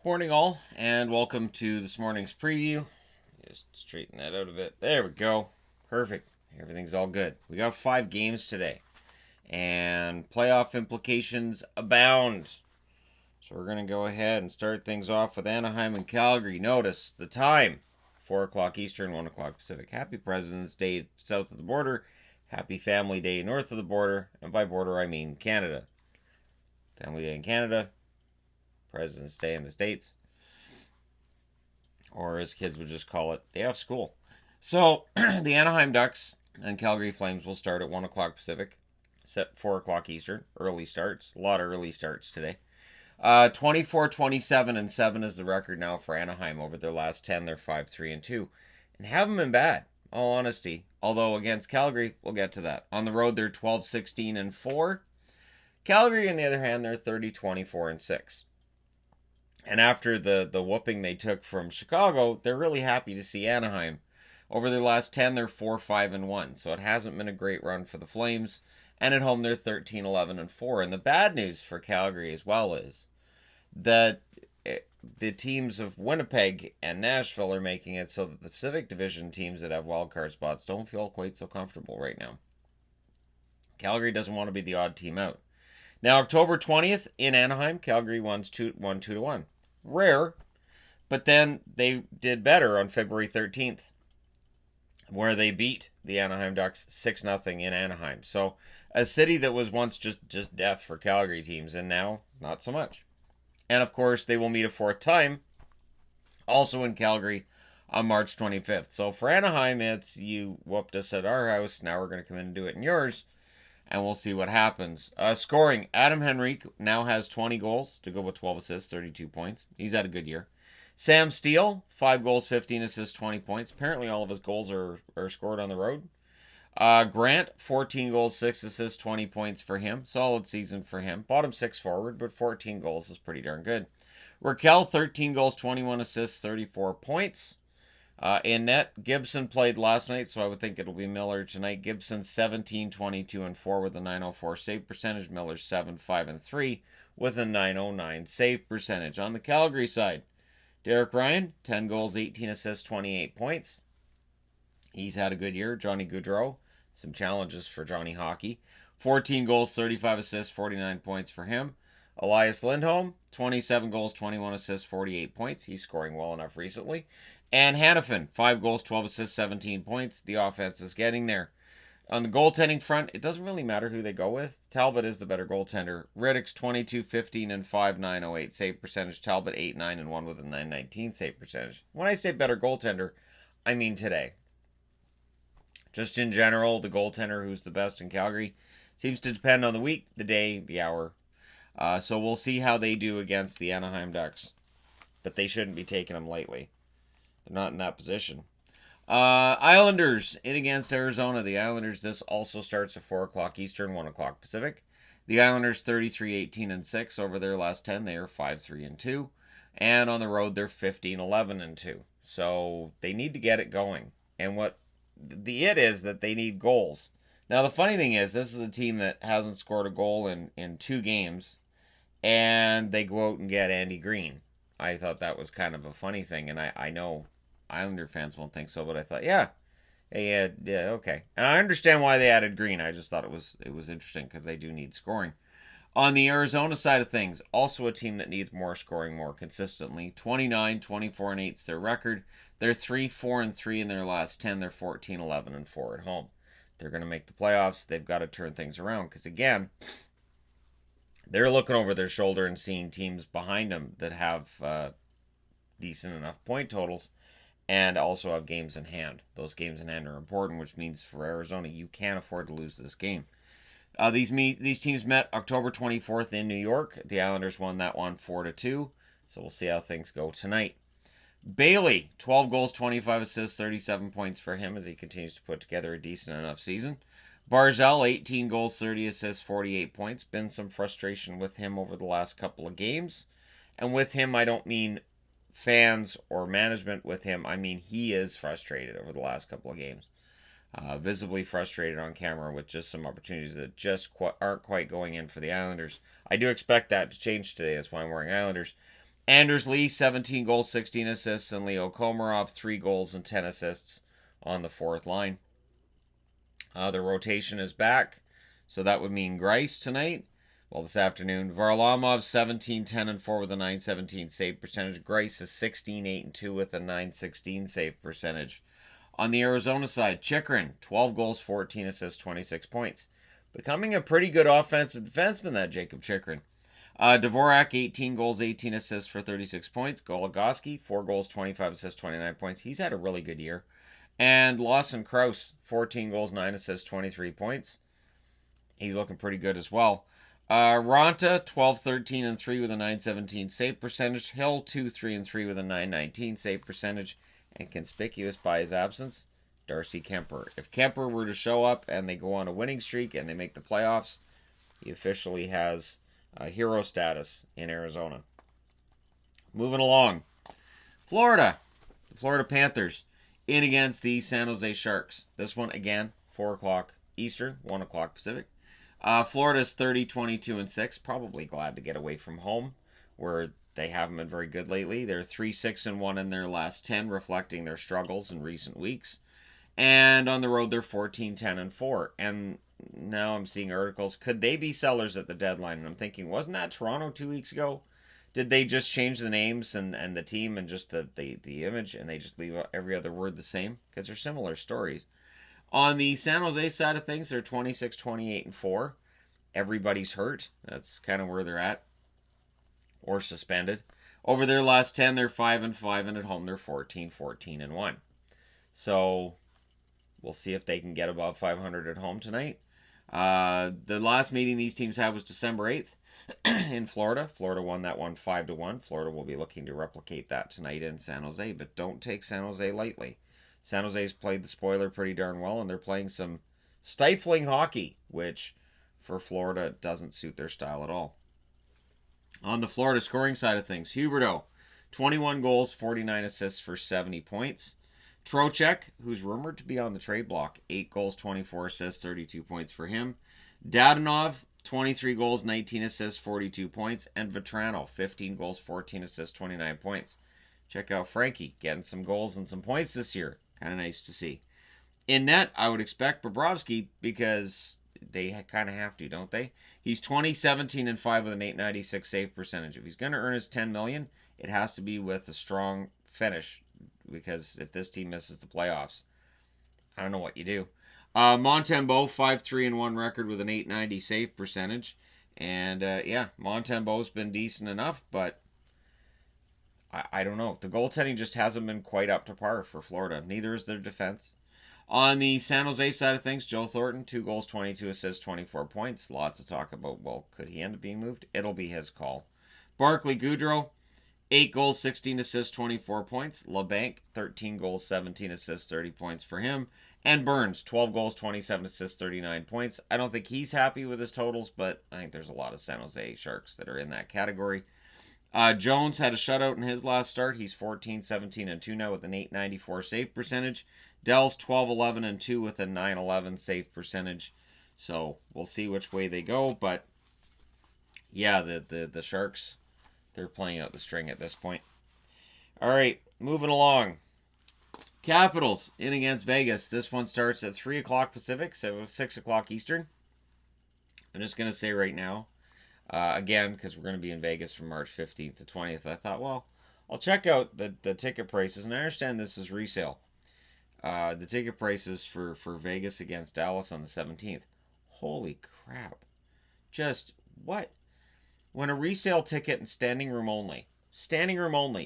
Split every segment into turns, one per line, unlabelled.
Morning, all, and welcome to this morning's preview. Just straighten that out a bit. There we go. Perfect. Everything's all good. We got 5 games today, and playoff implications abound. So we're going to go ahead and start things off with Anaheim and Calgary. Notice the time 4 o'clock Eastern, 1 o'clock Pacific. Happy President's Day south of the border. Happy Family Day north of the border. And by border, I mean Canada. Family Day in Canada. President's Day in the States, or as kids would just call it, day off school. So the Anaheim Ducks and Calgary Flames will start at 1 o'clock Pacific, set 4 o'clock Eastern. Early starts. A lot of early starts today. 24, 27, and 7 is the record now for Anaheim. Over their last 10, they're 5, 3, and 2. And haven't been bad, all honesty. Although against Calgary, we'll get to that. On the road, they're 12, 16, and 4. Calgary, on the other hand, they're 30, 24, and 6. And after the whooping they took from Chicago, they're really happy to see Anaheim. Over their last 10, they're 4, 5, and 1. So it hasn't been a great run for the Flames. And at home, they're 13, 11, and 4. And the bad news for Calgary as well is that the teams of Winnipeg and Nashville are making it so that the Pacific Division teams that have wildcard spots don't feel quite so comfortable right now. Calgary doesn't want to be the odd team out. Now, October 20th in Anaheim, Calgary won 2-1. Rare, but then they did better on February 13th, where they beat the Anaheim Ducks 6-0 in Anaheim. So a city that was once just death for Calgary teams, and now not so much. And of course, they will meet a fourth time, also in Calgary, on March 25th. So for Anaheim, it's you whooped us at our house, now we're going to come in and do it in yours, and we'll see what happens. Scoring, Adam Henrique now has 20 goals to go with 12 assists, 32 points. He's had a good year. Sam Steele, 5 goals, 15 assists, 20 points. Apparently all of his goals are scored on the road. Grant, 14 goals, 6 assists, 20 points for him. Solid season for him. Bottom 6 forward, but 14 goals is pretty darn good. Raquel, 13 goals, 21 assists, 34 points. In net, Gibson played last night, so I would think it'll be Miller tonight. Gibson 17, 22, and 4 with a 904 save percentage. Miller 7, 5, and 3 with a 909 save percentage. On the Calgary side, Derek Ryan, 10 goals, 18 assists, 28 points. He's had a good year. Johnny Gaudreau, some challenges for Johnny Hockey. 14 goals, 35 assists, 49 points for him. Elias Lindholm, 27 goals, 21 assists, 48 points. He's scoring well enough recently. And Hannafin, 5 goals, 12 assists, 17 points. The offense is getting there. On the goaltending front, it doesn't really matter who they go with. Talbot is the better goaltender. Riddick's 22, 15, and 5, 908 save percentage. Talbot 8, 9, and 1 with a 919 save percentage. When I say better goaltender, I mean today. Just in general, the goaltender who's the best in Calgary seems to depend on the week, the day, the hour. So we'll see how they do against the Anaheim Ducks. But they shouldn't be taking them lightly. They're not in that position. Islanders in against Arizona. The Islanders, this also starts at 4 o'clock Eastern, 1 o'clock Pacific. The Islanders 33, 18, and 6 over their last 10. They are 5, 3, and 2. And on the road, they're 15, 11, and 2. So they need to get it going. And what the it is that they need goals. Now, the funny thing is, this is a team that hasn't scored a goal in 2 games. And they go out and get Andy Green. I thought that was kind of a funny thing. And I know Islander fans won't think so, but I thought, yeah, okay. And I understand why they added Green. I just thought it was interesting because they do need scoring. On the Arizona side of things, also a team that needs more scoring more consistently. 29, 24, and 8 is their record. They're 3, 4, and 3 in their last 10. They're 14, 11, and 4 at home. They're going to make the playoffs. They've got to turn things around because, again, they're looking over their shoulder and seeing teams behind them that have decent enough point totals and also have games in hand. Those games in hand are important, which means for Arizona, you can't afford to lose this game. These teams met October 24th in New York. The Islanders won that one 4-2. So we'll see how things go tonight. Bailey, 12 goals, 25 assists, 37 points for him as he continues to put together a decent enough season. Barzal, 18 goals, 30 assists, 48 points. Been some frustration with him over the last couple of games. And with him, I don't mean fans or management. With him, I mean he is frustrated over the last couple of games. Visibly frustrated on camera with just some opportunities that just aren't quite going in for the Islanders. I do expect that to change today. That's why I'm wearing Islanders. Anders Lee, 17 goals, 16 assists, and Leo Komarov, 3 goals and 10 assists on the fourth line. The rotation is back, so that would mean Greiss tonight. Well, this afternoon. Varlamov, 17, 10, and 4 with a 917 save percentage. Greiss is 16, 8, and 2 with a 916 save percentage. On the Arizona side, Chychrun, 12 goals, 14 assists, 26 points. Becoming a pretty good offensive defenseman, that Jacob Chychrun. Dvorak, 18 goals, 18 assists for 36 points. Goligoski, 4 goals, 25 assists, 29 points. He's had a really good year. And Lawson Krause, 14 goals, 9 assists, 23 points. He's looking pretty good as well. Ronta, 12, 13, and 3 with a 917 save percentage. Hill, 2, 3, and 3 with a 919 save percentage. And conspicuous by his absence, Darcy Kemper. If Kemper were to show up and they go on a winning streak and they make the playoffs, he officially has hero status in Arizona. Moving along. Florida. The Florida Panthers in against the San Jose Sharks. This one, again, 4 o'clock Eastern, 1 o'clock Pacific. Florida's 30, 22, and 6. Probably glad to get away from home, where they haven't been very good lately. They're 3, 6, and 1 in their last 10, reflecting their struggles in recent weeks. And on the road, they're 14, 10, and 4. And now I'm seeing articles. Could they be sellers at the deadline? And I'm thinking, wasn't that Toronto 2 weeks ago? Did they just change the names and the team and just the image, and they just leave every other word the same? Because they're similar stories. On the San Jose side of things, they're 26, 28, and 4. Everybody's hurt. That's kind of where they're at. Or suspended. Over their last 10, they're 5 and 5, and at home they're 14, 14, and 1. So we'll see if they can get above 500 at home tonight. The last meeting these teams had was December 8th in Florida. Florida won that one 5-1. Florida will be looking to replicate that tonight in San Jose, but don't take San Jose lightly. San Jose's played the spoiler pretty darn well, and they're playing some stifling hockey, which for Florida doesn't suit their style at all. On the Florida scoring side of things, Huberdeau, 21 goals, 49 assists for 70 points. Trocheck, who's rumored to be on the trade block, 8 goals, 24 assists, 32 points for him. Dadonov, 23 goals, 19 assists, 42 points. And Vetrano, 15 goals, 14 assists, 29 points. Check out Frankie, getting some goals and some points this year. Kind of nice to see. In net, I would expect Bobrovsky, because they kind of have to, don't they? He's 20, 17, and 5 with an 896 save percentage. If he's going to earn his $10 million, it has to be with a strong finish, because if this team misses the playoffs, I don't know what you do. Montembeault, 5-3 and 1 record with an 890 save percentage. And Montembeault's been decent enough, but I don't know. The goaltending just hasn't been quite up to par for Florida. Neither is their defense. On the San Jose side of things, Joe Thornton, 2 goals, 22 assists, 24 points. Lots of talk about, well, could he end up being moved? It'll be his call. Barclay Goodrow, 8 goals, 16 assists, 24 points. LeBanc, 13 goals, 17 assists, 30 points for him. And Burns, 12 goals, 27 assists, 39 points. I don't think he's happy with his totals, but I think there's a lot of San Jose Sharks that are in that category. Jones had a shutout in his last start. He's 14, 17, and 2 now with an 894 save percentage. Dell's 12, 11, and 2 with a 911 save percentage. So we'll see which way they go. But yeah, the Sharks, they're playing out the string at this point. All right, moving along. Capitals in against Vegas. This one starts at 3 o'clock Pacific, so 6 o'clock Eastern. I'm just going to say right now, again, because we're going to be in Vegas from March 15th to 20th, I thought, well, I'll check out the ticket prices, and I understand this is resale. The ticket prices for Vegas against Dallas on the 17th. Holy crap. Just what? When a resale ticket and standing room only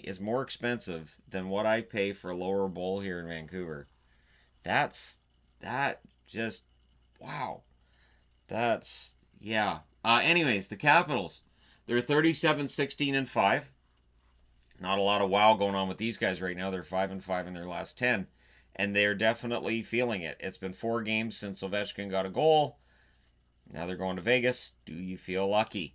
is more expensive than what I pay for a lower bowl here in Vancouver. Wow. Anyways, the Capitals, they're 37, 16, and 5. Not a lot of wow going on with these guys right now. They're 5 and 5 in their last 10. And they're definitely feeling it. It's been 4 games since Ovechkin got a goal. Now they're going to Vegas. Do you feel lucky?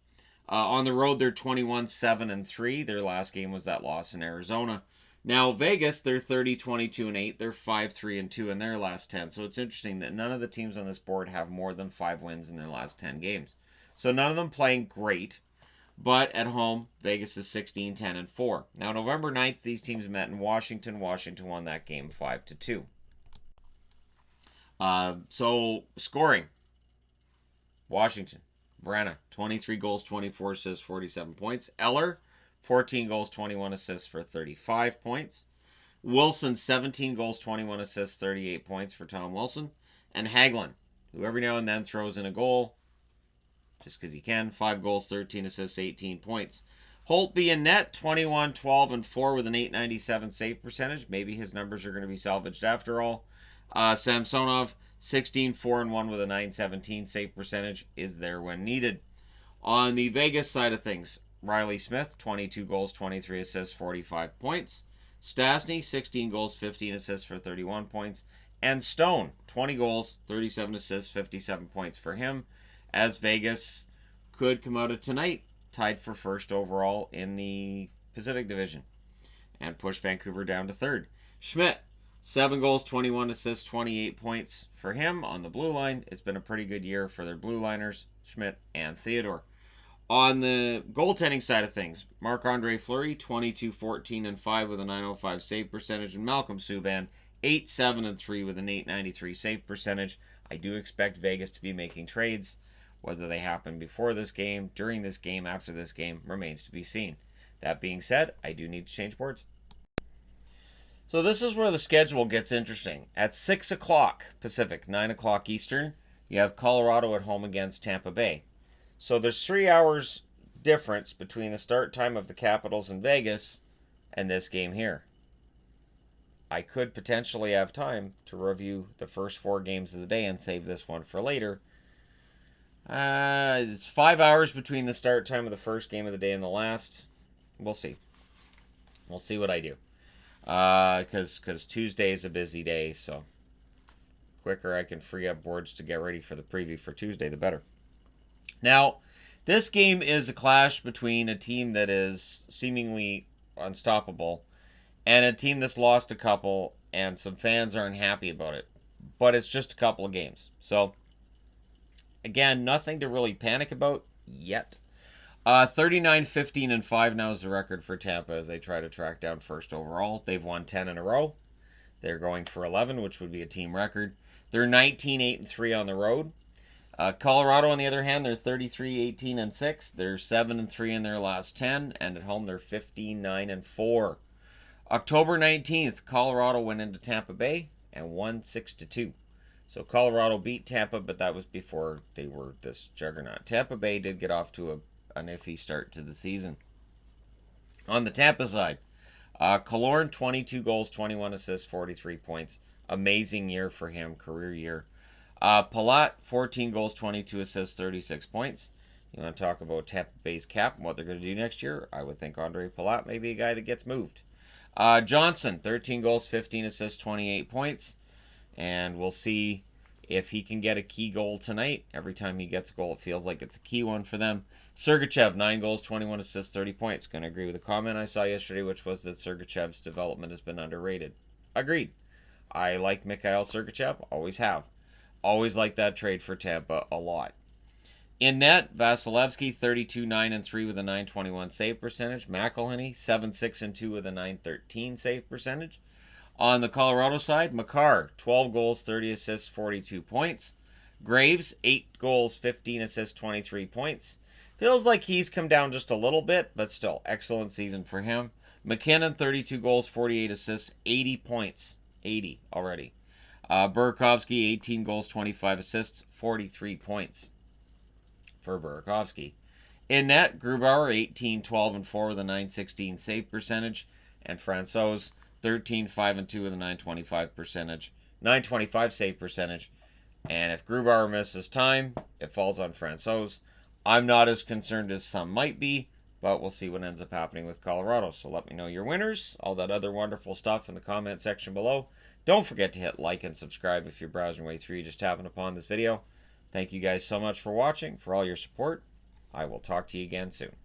On the road, they're 21, 7, and 3. Their last game was that loss in Arizona. Now, Vegas, they're 30, 22, and 8. They're 5, 3, and 2 in their last 10. So it's interesting that none of the teams on this board have more than 5 wins in their last 10 games. So none of them playing great. But at home, Vegas is 16-10-4. Now, November 9th, these teams met in Washington. Washington won that game 5-2. So, scoring. Washington. Brenna, 23 goals, 24 assists, 47 points. Eller, 14 goals, 21 assists for 35 points. Wilson, 17 goals, 21 assists, 38 points for Tom Wilson. And Hagelin, who every now and then throws in a goal, just because he can. 5 goals, 13 assists, 18 points. Holtby in net, 21, 12, and 4 with an .897 save percentage. Maybe his numbers are going to be salvaged after all. Samsonov, 16, 4, and 1 with a .917 save percentage, is there when needed. On the Vegas side of things, Riley Smith, 22 goals, 23 assists, 45 points. Stastny, 16 goals, 15 assists for 31 points. And Stone, 20 goals, 37 assists, 57 points for him, as Vegas could come out of tonight tied for first overall in the Pacific Division and push Vancouver down to third. Schmidt, 7 goals, 21 assists, 28 points for him on the blue line. It's been a pretty good year for their blue liners, Schmidt and Theodore. On the goaltending side of things, Marc-Andre Fleury, 22, 14, and 5 with a .905 save percentage, and Malcolm Subban, 8, 7, and 3 with an .893 save percentage. I do expect Vegas to be making trades. Whether they happen before this game, during this game, after this game, remains to be seen. That being said, I do need to change boards. So this is where the schedule gets interesting. At 6 o'clock Pacific, 9 o'clock Eastern, you have Colorado at home against Tampa Bay. So there's 3 hours difference between the start time of the Capitals in Vegas and this game here. I could potentially have time to review the first 4 games of the day and save this one for later. It's 5 hours between the start time of the first game of the day and the last. We'll see. We'll see what I do. Because Tuesday is a busy day, so quicker I can free up boards to get ready for the preview for Tuesday, the better. Now, this game is a clash between a team that is seemingly unstoppable and a team that's lost a couple, and some fans aren't happy about it. But it's just a couple of games. So, again, nothing to really panic about yet. 39, 15, and 5 now is the record for Tampa as they try to track down first overall. They've won 10 in a row. They're going for 11, which would be a team record. They're 19, 8, and 3 on the road. Colorado, on the other hand, they're 33, 18, and 6. They're 7 and 3 in their last 10, and at home they're 15, 9, and 4. October 19th, Colorado went into Tampa Bay and won 6-2. So Colorado beat Tampa, but that was before they were this juggernaut. Tampa Bay did get off to an iffy start to the season. On the Tampa side, Killorn, 22 goals, 21 assists, 43 points. Amazing year for him, career year. Palat, 14 goals, 22 assists, 36 points. You want to talk about Tampa Bay's cap and what they're going to do next year? I would think Andre Palat may be a guy that gets moved. Johnson, 13 goals, 15 assists, 28 points. And we'll see if he can get a key goal tonight. Every time he gets a goal, it feels like it's a key one for them. Sergachev, 9 goals, 21 assists, 30 points. Going to agree with a comment I saw yesterday, which was that Sergachev's development has been underrated. Agreed. I like Mikhail Sergachev. Always have. Always like that trade for Tampa a lot. In net, Vasilevsky, 32, 9, and 3 with a .921 save percentage. McElhinney, 7, 6, and 2 with a .913 save percentage. On the Colorado side, Makar, 12 goals, 30 assists, 42 points. Graves, 8 goals, 15 assists, 23 points. Feels like he's come down just a little bit, but still, excellent season for him. McKinnon, 32 goals, 48 assists, 80 points. 80 already. Burakovsky, 18 goals, 25 assists, 43 points for Burakovsky. In net, Grubauer, 18, 12, and 4 with a .916 save percentage. And Francouz, 13, 5, and 2 with a .925 save percentage. And if Grubauer misses time, it falls on Francouz. I'm not as concerned as some might be, but we'll see what ends up happening with Colorado. So let me know your winners, all that other wonderful stuff in the comment section below. Don't forget to hit like and subscribe if you're browsing your way through, you just happened upon this video. Thank you guys so much for watching, for all your support. I will talk to you again soon.